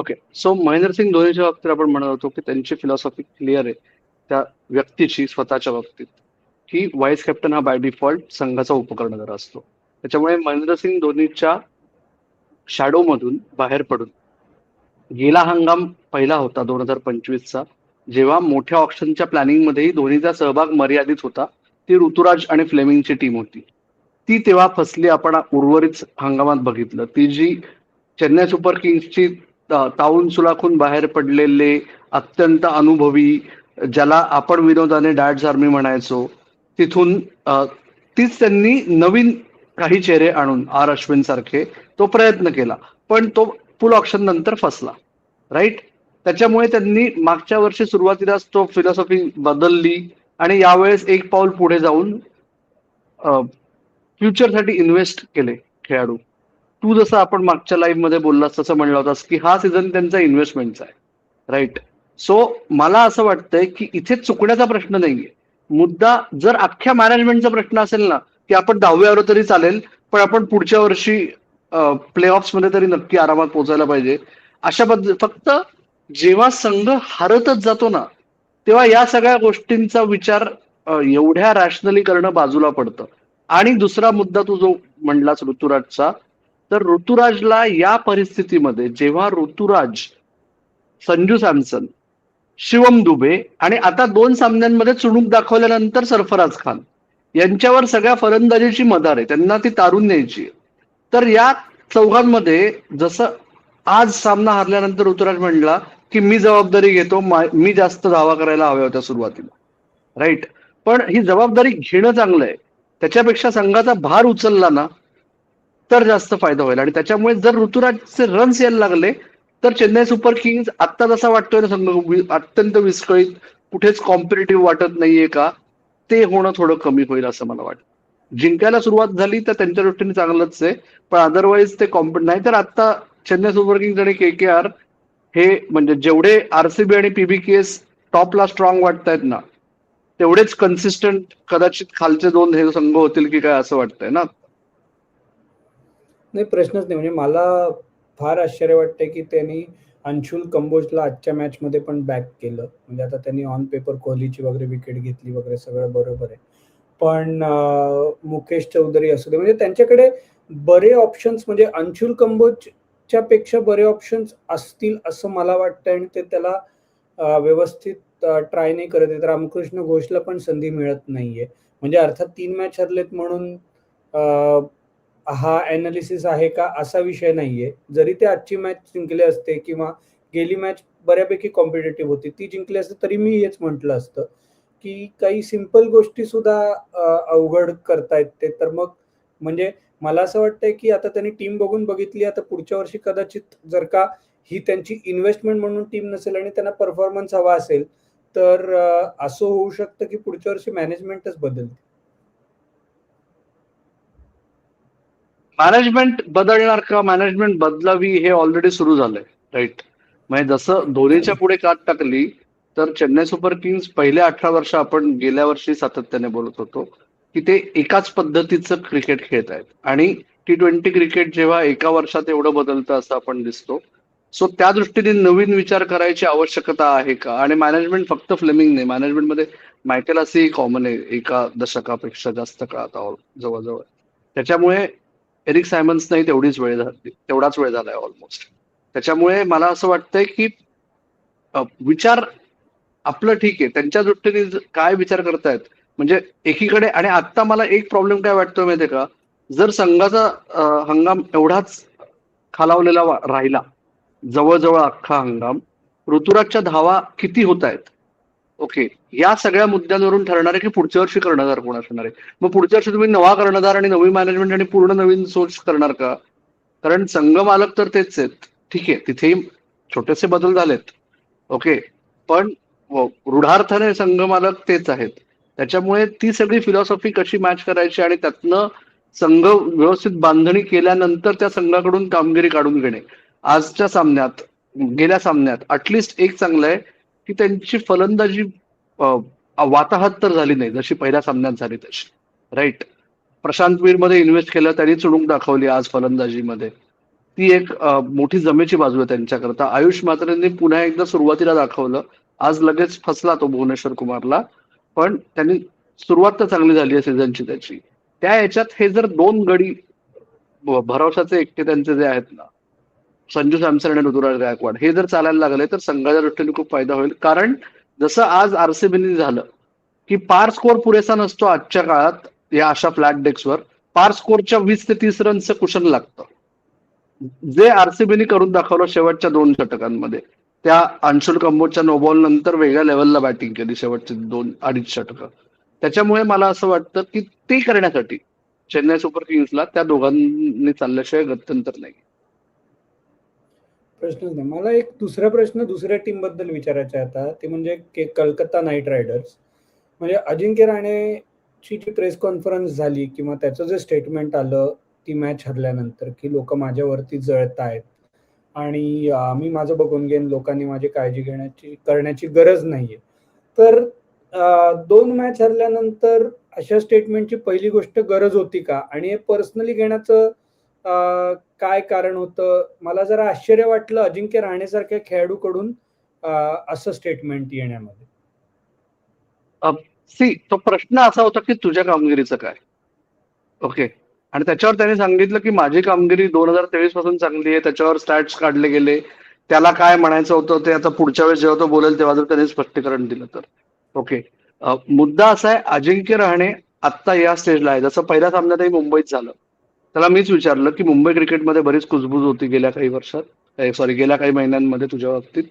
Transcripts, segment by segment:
Okay. So Mahendra Singh धोनीच्या बाबतीत आपण म्हणत होतो की त्यांची फिलॉसॉफी क्लिअर आहे त्या व्यक्तीची स्वतःच्या बाबतीत, की व्हाईस कॅप्टन हा बाय डिफॉल्ट संघाचा उपकर्णधार असतो. त्याच्यामुळे महेंद्रसिंग धोनीच्या शॅडो मधून बाहेर पडून गेला हंगाम पहिला होता 2025चा, जेव्हा मोठ्या ऑप्शनच्या प्लॅनिंग मध्येही धोनीचा सहभाग मर्यादित होता. ती ऋतुराज आणि फ्लेमिंगची टीम होती. ती तेव्हा फसली. आपण उर्वरित हंगामात बघितलं, ती जी चेन्नई सुपर किंग्सची तावून सुलाखून बाहेर पडलेले अत्यंत अनुभवी, ज्याला आपण विनोदाने डॅड्स आर्मी म्हणायचो, तिथून तीच त्यांनी नवीन काही चेहरे आणून आर अश्विन सारखे तो प्रयत्न केला, पण तो फुल ऑप्शन नंतर फसला. राईट. त्याच्यामुळे त्यांनी मागच्या वर्षी सुरुवातीलाच तो फिलॉसॉफी बदलली आणि यावेळेस एक पाऊल पुढे जाऊन फ्युचरसाठी इन्व्हेस्ट केले खेळाडू. तू जसं आपण मागच्या लाईव्ह मध्ये बोललास तसं म्हणलं होतास की हा सीझन त्यांचा इन्व्हेस्टमेंटचा आहे. राईट. सो मला असं वाटतंय की इथे चुकण्याचा प्रश्न नाहीये. मुद्दा जर अख्ख्या मॅनेजमेंटचा प्रश्न असेल ना, की आपण 10वी तरी चालेल, पण आपण पुढच्या वर्षी प्ले मध्ये तरी नक्की आरामात पोहोचायला पाहिजे, अशा फक्त जेव्हा संघ हारतच जातो ना, तेव्हा या सगळ्या गोष्टींचा विचार एवढ्या रॅशनली करणं बाजूला पडतं. आणि दुसरा मुद्दा तू जो म्हणलास ऋतुराजचा, तर ऋतुराजला या परिस्थितीमध्ये जेव्हा ऋतुराज, संजू सॅमसन, शिवम दुबे आणि आता 2 सामन्यांमध्ये चुणूक दाखवल्यानंतर सरफराज खान यांच्यावर सगळ्या फलंदाजीची मदार आहे, त्यांना ती तारून न्यायची. तर या चौघांमध्ये जसं आज सामना हरल्यानंतर ऋतुराज म्हणला की मी जबाबदारी घेतो, मी जास्त धावा करायला हव्या होत्या सुरुवातीला. राईट. पण ही जबाबदारी घेणं चांगलं आहे. त्याच्यापेक्षा संघाचा भार उचलला ना तर जास्त फायदा होईल. आणि त्याच्यामुळे जर ऋतुराजचे रन्स यायला लागले तर चेन्नई सुपर किंग्स आत्ता जसा वाटतोय ना संघ अत्यंत विस्कळीत, कुठेच कॉम्पिटेटिव्ह वाटत नाहीये का, ते होणं थोडं कमी होईल असं मला वाटतं. जिंकायला सुरुवात झाली तर त्यांच्या दृष्टीने चांगलंच आहे, पण अदरवाईज ते नाही. तर आता चेन्नई सुपर किंग्स आणि केकेआर हे म्हणजे जेवढे आरसीबी आणि पीबीकेएस टॉपला स्ट्रॉंग वाटतायत ना, तेवढेच कन्सिस्टंट कदाचित खालचे 2 हे संघ होतील की काय असं वाटतंय ना. नाही, प्रश्नच नाही. म्हणजे मला फार आश्चर्य वाटतंय की त्यांनी अंशुल कंबोजला आजच्या मॅच मध्ये पण बॅक केलं. म्हणजे आता त्यांनी ऑन पेपर कोहलीची वगैरे विकेट घेतली वगैरे, सगळं बरोबर आहे. पण मुकेश चौधरी असू दे, म्हणजे त्यांच्याकडे बरे ऑप्शन्स, म्हणजे अंशुल कंबोजच्या पेक्षा बरे ऑप्शन्स असतील असं मला वाटतं. आणि ते त्याला व्यवस्थित ट्राय नाही करत आहेत. रामकृष्ण घोषला पण संधी मिळत नाहीये. म्हणजे अर्थात 3 मॅच हरलेत म्हणून हा ॲनालिसिस आहे का असा विषय नाहीये. जरी ते आजची मॅच जिंकले असते किंवा गेली मॅच बऱ्यापैकी कॉम्पिटेटिव्ह होती, ती जिंकली असते, तरी मी हेच म्हटलं असतं की काही सिंपल गोष्टी सुद्धा अवघड करतायत ते. तर मग म्हणजे मला असं वाटतंय की आता त्यांनी टीम बघून बघितली. आता पुढच्या वर्षी कदाचित जर का ही त्यांची इन्व्हेस्टमेंट म्हणून टीम नसेल आणि त्यांना परफॉर्मन्स हवा असेल, तर असं होऊ शकतं की पुढच्या वर्षी मॅनेजमेंटच बदलते. मॅनेजमेंट बदलणार का, मॅनेजमेंट बदलावी हे ऑलरेडी सुरू झालंय. राईट. म्हणजे जसं धोनीच्या पुढे काट टाकली, तर चेन्नई सुपर किंग्स पहिल्या 18 वर्ष, आपण गेल्या वर्षी सातत्याने बोलत होतो की ते एकाच पद्धतीचं क्रिकेट खेळत आहेत. आणि T20 क्रिकेट जेव्हा एका वर्षात एवढं बदलतं असं आपण दिसतो. सो त्या दृष्टीने नवीन विचार करायची आवश्यकता आहे का. आणि मॅनेजमेंट फक्त फ्लेमिंग नाही, मॅनेजमेंटमध्ये मायकेल असेही कॉमन आहे, एका दशकापेक्षा जास्त काळ आता जवळजवळ. त्याच्यामुळे एरिक सायमन्स नाही तेवढाच वेळ झालाय ऑलमोस्ट. त्याच्यामुळे मला असं वाटतंय की विचार आपलं ठीक आहे, त्यांच्या दृष्टीने काय विचार करतायत. म्हणजे एकीकडे, आणि आता मला एक प्रॉब्लेम काय वाटतोय माहितीये का, जर संघाचा हंगाम एवढाच खालावलेला राहिला, जवळजवळ अख्खा हंगाम, ऋतुराजच्या धावा किती होत आहेत, ओके, या सगळ्या मुद्द्यांवरून ठरणार आहे की पुढच्या वर्षी कर्णधार कोण असणार आहे. मग पुढच्या वर्षी तुम्ही नवा कर्णधार आणि नवी मॅनेजमेंट आणि पूर्ण नवीन सोच करणार का. कारण संघ मालक तर तेच आहेत. ठीक आहे, तिथेही छोटेसे बदल झालेत, ओके, पण रूढार्थाने संघ मालक तेच आहेत. त्याच्यामुळे ती सगळी फिलॉसॉफी कशी मॅच करायची आणि त्यातनं संघ व्यवस्थित बांधणी केल्यानंतर त्या संघाकडून कामगिरी काढून घेणे. आजच्या सामन्यात, गेल्या सामन्यात अटलिस्ट एक चांगलं आहे की त्यांची फलंदाजी वाताहत तर झाली नाही जशी पहिल्या सामन्यात झाली तशी. राईट. प्रशांत वीर मध्ये इन्व्हेस्ट केलं, त्यांनी चुणूक दाखवली आज फलंदाजीमध्ये. ती एक मोठी जमेची बाजू आहे त्यांच्याकरता. आयुष मात्रेंनी पुन्हा एकदा सुरुवातीला दाखवलं. आज लगेच फसला तो भुवनेश्वर कुमारला. पण त्यांनी सुरुवात तर चांगली झाली आहे सीझनची त्याची. त्या याच्यात हे जर 2 गडी भरवशाचे एकटे त्यांचे जे आहेत ना, संजू सॅमसन आणि ऋतुराज गायकवाड हे जर चालायला लागले तर संघाच्या दृष्टीने खूप फायदा होईल. कारण जसं आज आरसीबीने झालं की पार स्कोर पुरेसा नसतो आजच्या काळात या अशा फ्लॅट डेक्सवर. पार स्कोरच्या 20 ते 30 रनचं कुशन लागतं. जे आरसीबीने करून दाखवलं शेवटच्या 2 षटकांमध्ये. त्या अंशुल कंबोजच्या नोबॉल नंतर वेगळ्या लेवलला बॅटिंग केली शेवटचे 2-2.5 षटकं. त्याच्यामुळे मला असं वाटतं की ते करण्यासाठी चेन्नई सुपर किंग्सला त्या दोघांनी चालल्याशिवाय गत्यंतर नाही. प्रश्नच नाही. मला एक दुसरा प्रश्न दुसऱ्या टीम बद्दल विचारायचा आहे आता, ते म्हणजे कलकत्ता नाईट रायडर्स. म्हणजे अजिंक्य राणेची जी प्रेस कॉन्फरन्स झाली किंवा त्याचं जे स्टेटमेंट आलं ती मॅच हरल्यानंतर, की लोक माझ्यावरती जळतायत आणि मी माझं बघून घेईन, लोकांनी माझी काळजी करण्याची गरज नाहीये. तर 2 मॅच हरल्यानंतर अशा स्टेटमेंटची पहिली गोष्ट गरज होती का? आणि हे पर्सनली घेण्याचं काय कारण होतं? मला जरा आश्चर्य वाटलं अजिंक्य राहणेसारख्या खेळाडूकडून असं स्टेटमेंट येण्यामध्ये. तो प्रश्न असा होता की तुझ्या कामगिरीचं काय? ओके. आणि त्याच्यावर त्याने सांगितलं की माझी कामगिरी 2023 पासून चांगली आहे. त्याच्यावर स्टॅट्स काढले गेले. त्याला काय म्हणायचं होतं ते आता पुढच्या वेळेस जेव्हा तो बोलेल तेव्हा जर त्याने स्पष्टीकरण दिलं तर. ओके. मुद्दा असा आहे, अजिंक्य रहाणे आत्ता या स्टेजला आहे. जसं पहिल्या सामन्यातही मुंबईत झालं. त्याला मीच विचारलं की मुंबई क्रिकेटमध्ये बरीच कुजबूज होती गेल्या काही वर्षात, सॉरी गेल्या काही महिन्यांमध्ये तुझ्या बाबतीत.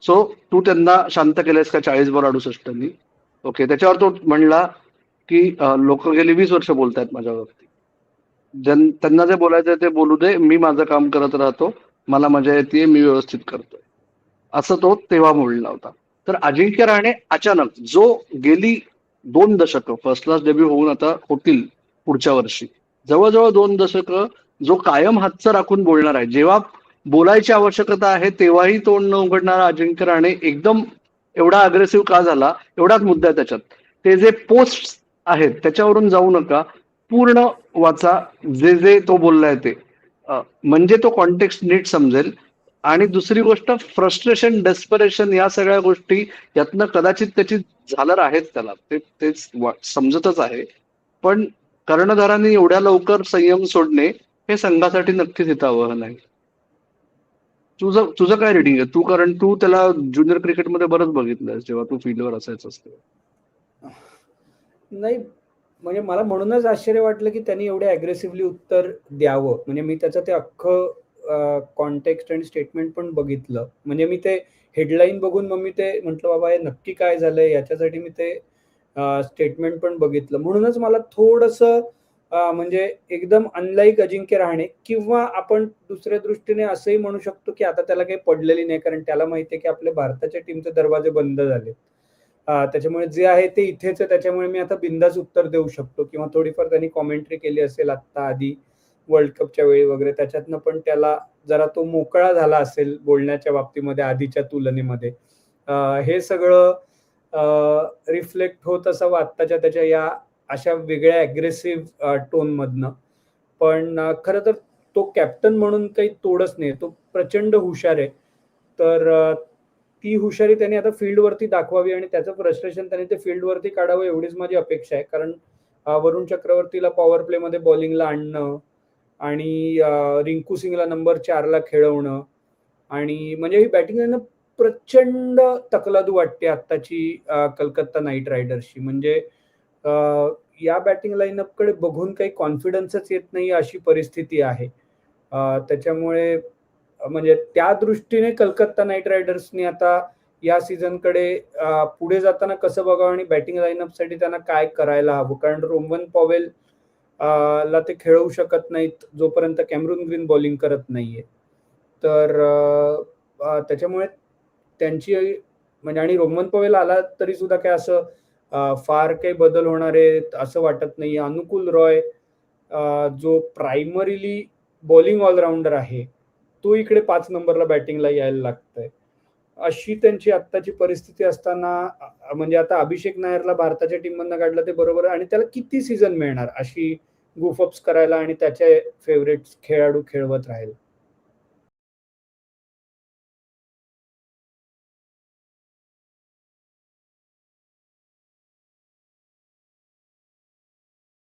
सो तू त्यांना शांत केलंयस का 40 बॉल 68नी? ओके. त्याच्यावर तो म्हणला की लोक गेली 20 वर्ष बोलतायत माझ्या बाबतीत. त्यांना जे बोलायचं ते बोलू दे. मी माझं काम करत राहतो. मला मजा येते. मी व्यवस्थित करतोय. असं तो तेव्हा बोलला होता. तर अजिंक्य रहाणे अचानक जो गेली 2 दशकं फर्स्ट क्लास डेब्यू होऊन आता होतील पुढच्या वर्षी, जवळजवळ 2 दशकं जो कायम हातचं राखून बोलणार आहे. जेव्हा बोलायची आवश्यकता आहे तेव्हाही तोंड न उघडणारा अजिंक्य रहाणे एकदम एवढा अग्रेसिव्ह का झाला? एवढाच मुद्दा आहे त्याच्यात. ते जे पोस्ट आहेत त्याच्यावरून जाऊ नका. पूर्ण वाचा जे जे तो बोललाय ते. म्हणजे तो कॉन्टेक्स्ट नीट समजेल. आणि दुसरी गोष्ट फ्रस्ट्रेशन, डेस्परेशन या सगळ्या गोष्टी यातनं कदाचित त्याची झालर आहेच त्याला. तेच समजतच आहे. पण कर्णधारांनी एवढ्या लवकर संयम सोडणे हे संघासाठी नक्कीच हितावह नाही. तुझं तुझं काय रिडिंग आहे? कारण तू त्याला ज्युनियर क्रिकेटमध्ये बरंच बघितलंयस जेव्हा तू फील्डवर असायचंस तेव्हा. नाही, म्हणजे मला म्हणूनच आश्चर्य वाटलं की त्यांनी एवढे अग्रेसिव्हली उत्तर द्यावं. म्हणजे मी त्याचं ते अख्खं कॉन्टेक्स्ट आणि स्टेटमेंट पण बघितलं. म्हणजे मी ते हेडलाईन बघून मग मी ते म्हटलं बाबा हे नक्की काय झालंय याच्यासाठी मी ते स्टेटमेंट पण बघितलं. म्हणूनच मला थोडंसं म्हणजे एकदम अनलाईक अजिंक्य रहाणे, किंवा आपण दुसऱ्या दृष्टीने असंही म्हणू शकतो की आता त्याला काही पडलेली नाही, कारण त्याला माहिती आहे की आपल्या भारताच्या टीमचे दरवाजे बंद झाले. त्याच्यामुळे जे आहे ते इथेच आहे. त्याच्यामुळे मी आता बिंदास उत्तर देऊ शकतो, किंवा थोडीफार त्यांनी कॉमेंट्री केली असेल आता आधी वर्ल्ड कपच्या वेळी वगैरे, त्याच्यातनं पण त्याला जरा तो मोकळा झाला असेल बोलण्याच्या बाबतीमध्ये आधीच्या तुलनेमध्ये. हे सगळं रिफ्लेक्ट होत असावं आत्ताच्या त्याच्या या अशा वेगळ्या अग्रेसिव्ह टोनमधनं. पण खरं तर तो कॅप्टन म्हणून काही तोडच नाही. तो प्रचंड हुशार आहे. तर ती हुशारी त्याने आता फील्डवरती दाखवावी आणि त्याचं फ्रस्ट्रेशन त्याने ते फील्डवरती काढावं एवढीच माझी अपेक्षा आहे. कारण वरुण चक्रवर्तीला पॉवर प्लेमध्ये बॉलिंगला आणणं आणि रिंकू सिंगला नंबर 4ला खेळवणं, आणि म्हणजे ही बॅटिंग लाईनअप प्रचंड तकलादू वाटते आत्ताची कलकत्ता नाईट रायडर्सची. म्हणजे या बॅटिंग लाईनअपकडे बघून काही कॉन्फिडन्सच येत नाही अशी परिस्थिती आहे. त्याच्यामुळे म्हणजे त्या दृष्टीने कलकत्ता नाईट रायडर्सनी आता या सीझनकडे पुढे जाताना कसं बघावं आणि बॅटिंग लाईनअपसाठी त्यांना काय करायला हवं. कारण रोमन पॉवेल ला ते खेळवू शकत नाहीत जोपर्यंत कॅमरून ग्रीन बॉलिंग करत नाहीये. तर त्याच्यामुळे त्यांची म्हणजे, आणि रोमन पॉवेल आला तरी सुद्धा काय असं फार काही बदल होणार आहे असं वाटत नाही. अनुकूल रॉय जो प्रायमरीली बॉलिंग ऑलराऊंडर आहे, तो इकडे 5 नंबरला बॅटिंगला यायला लागतंय. अशी त्यांची आत्ताची परिस्थिती असताना म्हणजे आता अभिषेक नायरला भारताच्या टीममधनं काढलं ते बरोबर, आणि त्याला किती सीझन मिळणार अशी गुफअप्स करायला आणि त्याचे फेवरेट खेळाडू खेळवत राहील.